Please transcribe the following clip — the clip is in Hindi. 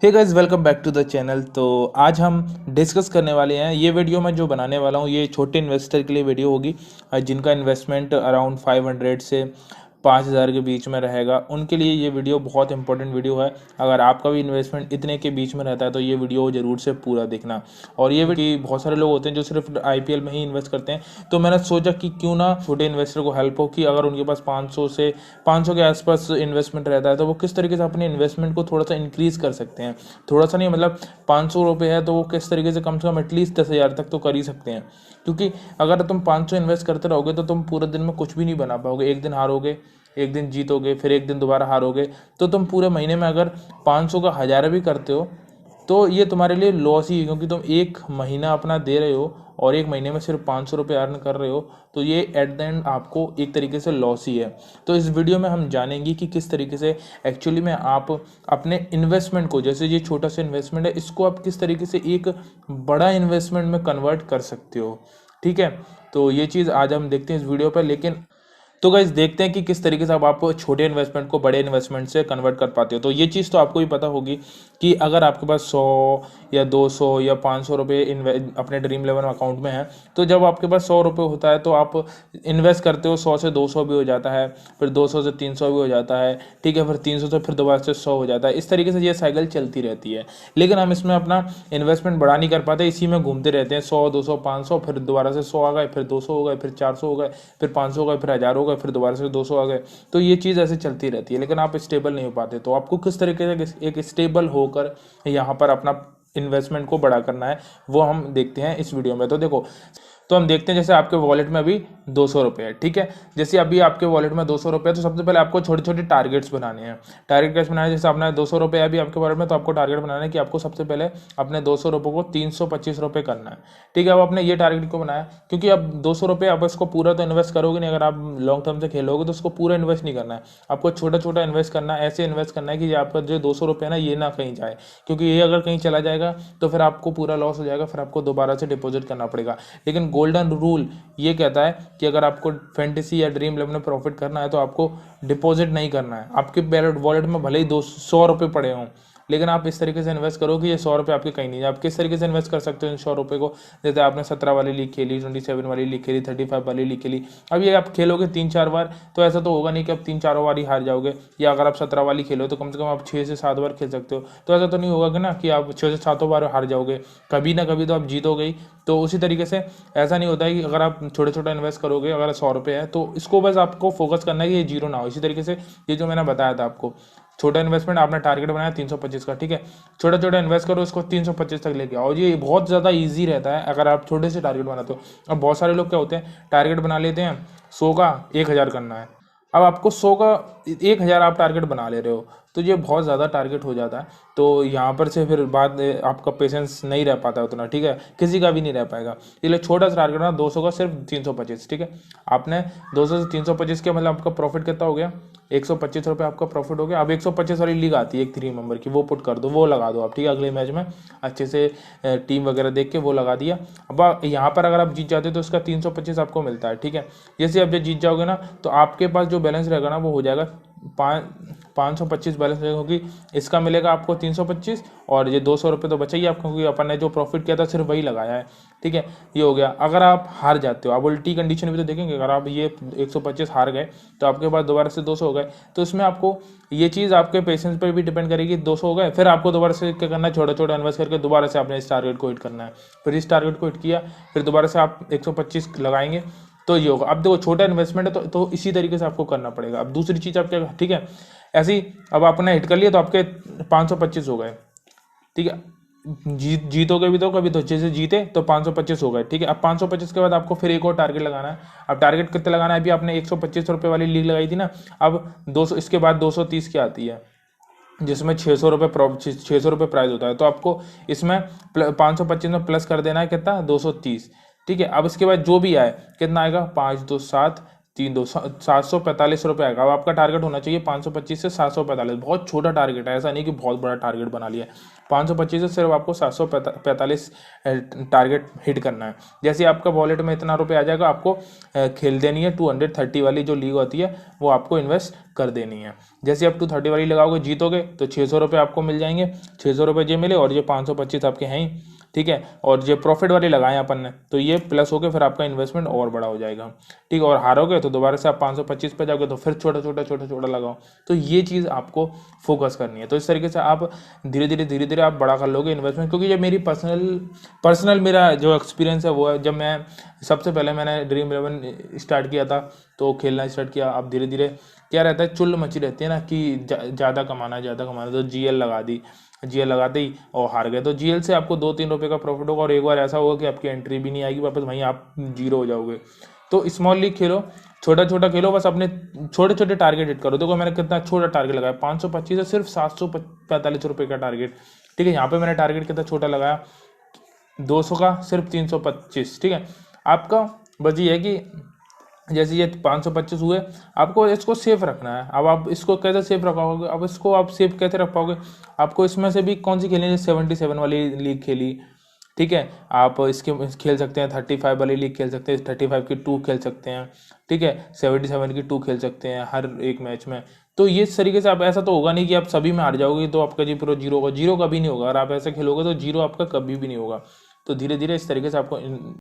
Hey guys, welcome back to the channel. तो आज हम डिस्कस करने वाले हैं। ये वीडियो मैं जो बनाने वाला हूँ ये छोटे इन्वेस्टर के लिए वीडियो होगी, जिनका इन्वेस्टमेंट अराउंड 500 से 5000 के बीच में रहेगा। उनके लिए ये वीडियो बहुत इंपॉर्टेंट वीडियो है। अगर आपका भी इन्वेस्टमेंट इतने के बीच में रहता है तो ये वीडियो ज़रूर से पूरा देखना। और ये वीडियो, बहुत सारे लोग होते हैं जो सिर्फ आईपीएल में ही इन्वेस्ट करते हैं, तो मैंने सोचा कि क्यों ना छोटे इन्वेस्टर को हेल्प हो कि अगर उनके पास 500 के आसपास इन्वेस्टमेंट रहता है तो वो किस तरीके से अपने इन्वेस्टमेंट को थोड़ा सा इंक्रीज़ कर सकते हैं। थोड़ा सा नहीं, मतलब 500 रुपये है तो वो किस तरीके से कम एटलीस्ट 10,000 तक तो कर ही सकते हैं। क्योंकि अगर तुम 500 इन्वेस्ट करते रहोगे तो तुम पूरे दिन में कुछ भी नहीं बना पाओगे। एक दिन हारोगे, एक दिन जीतोगे, फिर एक दिन दोबारा हारोगे, तो तुम पूरे महीने में अगर 500 का 1000 भी करते हो तो ये तुम्हारे लिए लॉस ही है, क्योंकि तुम एक महीना अपना दे रहे हो और एक महीने में सिर्फ 500 रुपये अर्न कर रहे हो, तो ये एट द एंड आपको एक तरीके से लॉस ही है। तो इस वीडियो में हम जानेंगे कि किस तरीके से एक्चुअली में आप अपने इन्वेस्टमेंट को, जैसे ये छोटा सा इन्वेस्टमेंट है, इसको आप किस तरीके से एक बड़ा इन्वेस्टमेंट में कन्वर्ट कर सकते हो। ठीक है, तो ये चीज़ आज हम देखते हैं इस वीडियो पर। लेकिन तो गाइस देखते हैं कि किस तरीके से आप छोटे इन्वेस्टमेंट को बड़े इन्वेस्टमेंट से कन्वर्ट कर पाते हो। तो ये चीज़ तो आपको ही पता होगी कि अगर आपके पास 100 या 200 या 500 रुपये अपने ड्रीम इलेवन अकाउंट में है, तो जब आपके पास 100 रुपये होता है तो आप इन्वेस्ट करते हो, 100 से 200 भी हो जाता है, फिर 200 से 300 भी हो जाता है, ठीक है, फिर 300 से फिर दोबारा से 100 हो जाता है। इस तरीके से ये साइकिल चलती रहती है। लेकिन हम इसमें अपना इन्वेस्टमेंट बड़ा नहीं कर पाते, इसी में घूमते रहते हैं। 100, 200, 500, फिर दोबारा से 100 आ गए, फिर 200 हो गए, फिर 400 हो गए, फिर 500 हो गए, फिर 1000 हो गए, फिर दोबारा से 200 आ गए। तो ये चीज़ ऐसे चलती रहती है, लेकिन आप स्टेबल नहीं हो पाते। तो आपको किस तरीके से एक स्टेबल होकर यहाँ पर अपना इन्वेस्टमेंट को बड़ा करना है, वो हम देखते हैं इस वीडियो में। तो देखो, तो हम देखते हैं जैसे आपके वॉलेट में अभी 200 रुपये है, ठीक है। जैसे अभी आपके वॉलेट में 200 रुपये है, तो सबसे पहले आपको छोटे छोटे टारगेट्स बनाने हैं। टारगेट कैसे बनाए? जैसे अपना 200 रुपये अभी आपके वॉलेट में, तो आपको टारगेट बनाना है कि आपको सबसे पहले अपने 200 रुपये को 325 रुपये करना है, ठीक है। अब आपने ये टारगेट को बनाया, क्योंकि अब 200 रुपये, अब इसको पूरा तो इन्वेस्ट करोगे नहीं। अगर आप लॉन्ग टर्म से खेलोगे तो उसको पूरा इन्वेस्ट नहीं करना है, आपको छोटा छोटा इन्वेस्ट करना है। ऐसे इन्वेस्ट करना है कि आपका जो 200 रुपये है ना, ये ना कहीं जाए, क्योंकि ये अगर कहीं चला जाएगा तो फिर आपको पूरा लॉस हो जाएगा, फिर आपको दोबारा से डिपॉजिट करना पड़ेगा। लेकिन गोल्डन रूल ये कहता है कि अगर आपको फैंटेसी या ड्रीम इलेवन में प्रॉफिट करना है तो आपको डिपॉजिट नहीं करना है। आपके वॉलेट में भले ही 200 रुपये पड़े हों, लेकिन आप इस तरीके से इन्वेस्ट करो कि ये 100 रुपये आपके कहीं नहीं जाए। आप किस तरीके से इन्वेस्ट कर सकते हो इन 100 रुपये को? जैसे आपने 17 वाली लीग खेली, 27 वाली लीग खेली, 35 वाली लीग खेली। अब ये आप खेलोगे 3-4 बार, तो ऐसा तो होगा नहीं कि आप 3-4 बार ही हार जाओगे। या अगर आप 17 वाली खेलो तो कम से कम आप 6 से 7 बार खेल सकते हो। तो ऐसा तो नहीं होगा कि ना कि आप 6 से 7 बार हार जाओगे, कभी ना कभी तो आप जीतोगे ही। तो उसी तरीके से ऐसा नहीं होता है कि अगर आप छोटे छोटा इन्वेस्ट करोगे, अगर 100 रुपये है तो इसको बस आपको फोकस करना है कि ये जीरो ना हो। इसी तरीके से ये जो मैंने बताया था आपको, छोटा इन्वेस्टमेंट आपने टारगेट बनाया 325 का, ठीक है। छोटा छोटा इन्वेस्ट करो, इसको 325 तक लेके आओ। ये बहुत ज़्यादा ईजी रहता है अगर आप छोटे से टारगेट बनाते हो। अब बहुत सारे लोग क्या होते हैं, टारगेट बना लेते हैं 100 का, 1000 करना है। अब आपको 100 का 1000 आप टारगेट बना ले रहे हो, तो ये बहुत ज़्यादा टारगेट हो जाता है। तो यहाँ पर से फिर बाद आपका पेशेंस नहीं रह पाता उतना, ठीक है, किसी का भी नहीं रह पाएगा। इसलिए छोटा सा टारगेट ना 200 का सिर्फ 325, ठीक है। आपने 200 से 325 के मतलब आपका प्रॉफिट कितना हो गया? 125 रुपये आपका प्रॉफिट हो गया। अब 125 वाली लीग आती है एक 3 मेंबर की, वो पुट कर दो, वो लगा दो आप, ठीक है। अगले मैच में अच्छे से टीम वगैरह देख के वो लगा दिया। अब यहाँ पर अगर आप जीत जाते हो तो उसका 325 आपको मिलता है, ठीक है। जैसे आप जब जीत जाओगे ना, तो आपके पास जो बैलेंस रहेगा ना वो हो जाएगा 525 बैलेंस रहेगा, क्योंकि इसका मिलेगा आपको 325 और ये 200 रुपये तो बचा ही आपको, क्योंकि अपन ने जो प्रॉफिट किया था सिर्फ वही लगाया है, ठीक है। ये हो गया। अगर आप हार जाते हो, आप उल्टी कंडीशन भी तो देखेंगे, अगर आप ये 125 हार गए तो आपके पास दोबारा से 200 हो गए, तो इसमें आपको ये चीज़ आपके पेशेंस पर भी डिपेंड करेगी। 200 हो गए, फिर आपको दोबारा से क्या करना है, छोटा छोटा इन्वेस्ट करके दोबारा से आपने इस टारगेट को हिट करना है। फिर इस टारगेट को हिट किया, फिर दोबारा से आप 125 लगाएंगे, तो ये होगा। अब देखो, छोटा इन्वेस्टमेंट है तो इसी तरीके से आपको करना पड़ेगा। अब दूसरी चीज़ आप क्या, ठीक है, ऐसे ही अब आपने हिट कर लिया तो आपके 525 हो गए, ठीक है। जीतोगे भी तो कभी, तो जैसे जीते तो 525 हो गए, ठीक है। अब 525 के बाद आपको फिर एक और टारगेट लगाना है। अब टारगेट कितने लगाना है? अभी आपने 125 रुपये वाली लीग लगाई थी ना, अब 200, इसके बाद 230 की आती है, जिसमें 600 रुपये प्राइस होता है। तो आपको इसमें 525 में प्लस कर देना है कितना? 230, ठीक है। अब इसके बाद जो भी आए कितना आएगा? 5 2 7 तीन दो 745 रुपये आएगा। अब आपका टारगेट होना चाहिए 525 से 745। बहुत छोटा टारगेट है, ऐसा नहीं कि बहुत बड़ा टारगेट बना लिया है। 525 से सिर्फ आपको 745 टारगेट हिट करना है। जैसे आपका वॉलेट में इतना रुपये आ जाएगा, आपको खेल देनी है 230 वाली जो लीग होती है, वो आपको इन्वेस्ट कर देनी है। जैसे आप 230 वाली लगाओगे, जीतोगे तो 600 रुपये आपको मिल जाएंगे। 600 रुपये ये मिले और ये 525 आपके हैं ही, ठीक है। और ये प्रॉफिट वाली लगाए अपन ने, तो ये प्लस होकर फिर आपका इन्वेस्टमेंट और बड़ा हो जाएगा, ठीक है। और हारोगे तो दोबारा से आप 525 पे जाओगे, तो फिर छोटा छोटा लगाओ। तो ये चीज़ आपको फोकस करनी है। तो इस तरीके से आप धीरे धीरे आप बड़ा कर लोगे इन्वेस्टमेंट। क्योंकि ये मेरी पर्सनल मेरा जो एक्सपीरियंस है वो है, जब मैं सबसे पहले मैंने ड्रीम 11 स्टार्ट किया था तो खेलना स्टार्ट किया। अब धीरे धीरे क्या रहता है, चुल मची रहती है ना कि ज़्यादा कमाना तो जीएल लगा दी, जीएल लगाते ही और हार गए। तो जीएल से आपको 2-3 रुपये का प्रॉफिट होगा और एक बार ऐसा होगा कि आपकी एंट्री भी नहीं आएगी वापस, वहीं आप जीरो हो जाओगे। तो स्मॉल लीग खेलो, छोटा खेलो, बस अपने छोटे टारगेट हिट करो। देखो मैंने कितना छोटा टारगेट लगाया, 525 से सिर्फ 745 रुपये का टारगेट, ठीक है। यहाँ पे मैंने टारगेट कितना छोटा लगाया, 200 का सिर्फ 325, ठीक है। आपका बस ये है कि जैसे ये 525 हुए, आपको इसको सेफ रखना है। अब आप इसको कैसे सेफ रखोगे, अब इसको आप सेफ कैसे रख पाओगे, आपको इसमें से भी कौन सी खेलनी है, 77 वाली लीग खेली, ठीक है। आप इसके खेल सकते हैं 35 वाली लीग खेल सकते हैं, 35 की 2 खेल सकते हैं, ठीक है। 77 की 2 खेल सकते हैं हर एक मैच में। तो ये इस तरीके से आप, ऐसा तो होगा नहीं कि आप सभी में हार जाओगे तो आपका जी पूरा जीरो होगा, जीरो कभी नहीं होगा। अगर आप ऐसे खेलोगे तो जीरो आपका कभी भी नहीं होगा। तो धीरे धीरे इस तरीके से आपको